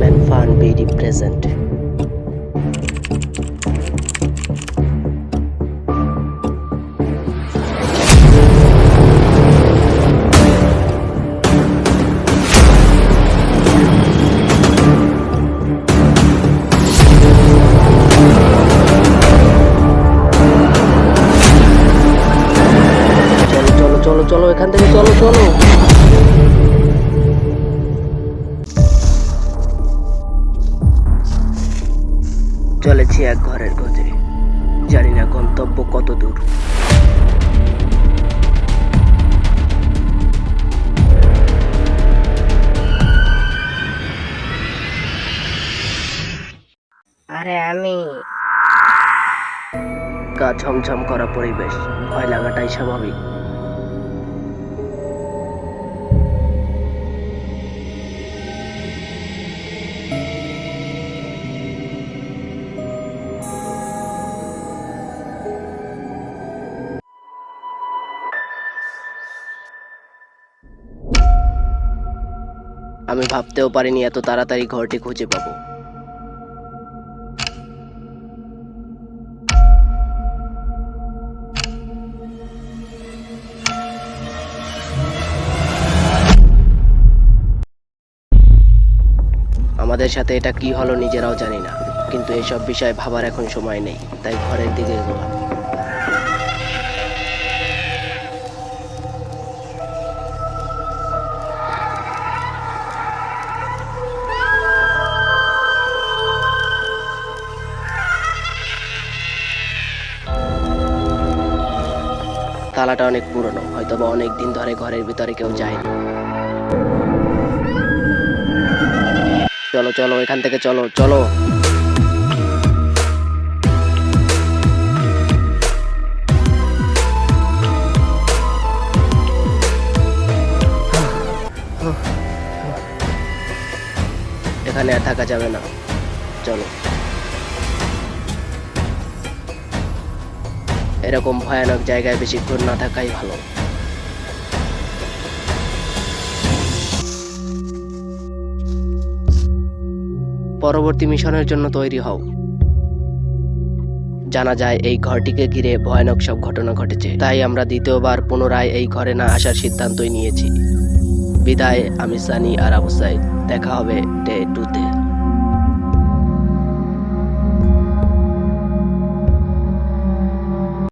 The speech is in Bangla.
and fun be present. চলো চলো এখান থেকে চলো চলো। চলেছি এক ঘরের খোঁজে, জানি না গন্তব্য কত দূর। আরে আমি গা ছমছম করা পরিবেশ, ভয় লাগাটাই স্বাভাবিক। আমি ভাবতেও পারিনি এত তাড়াতাড়ি ঘরটি খুঁজে পাবো। আমাদের সাথে এটা কি হলো নিজেরাও জানি না, কিন্তু এসব বিষয়ে ভাবার এখন সময় নেই, তাই ঘরের দিকে এগোলাম। তালাটা অনেক পুরনো, হয়তোবা অনেক দিন ধরে ঘরের ভিতরে কেউ যায়নি। চলো চলো এখান থেকে চলো চলো। এখানে আর থাকা যাবে না, চলো। এরকম ভয়ানক জায়গায় বেশিক্ষণ না থাকাই ভালো। পরবর্তী মিশনের জন্য তৈরি হও। জানা যায় এই ঘরটিকে ঘিরে ভয়ানক সব ঘটনা ঘটেছে, তাই আমরা দ্বিতীয়বার পুনরায় এই ঘরে না আসার সিদ্ধান্তই নিয়েছি। বিদায়, আমি সানি আর আবু সাইদ। দেখা হবে ডে 2 তে।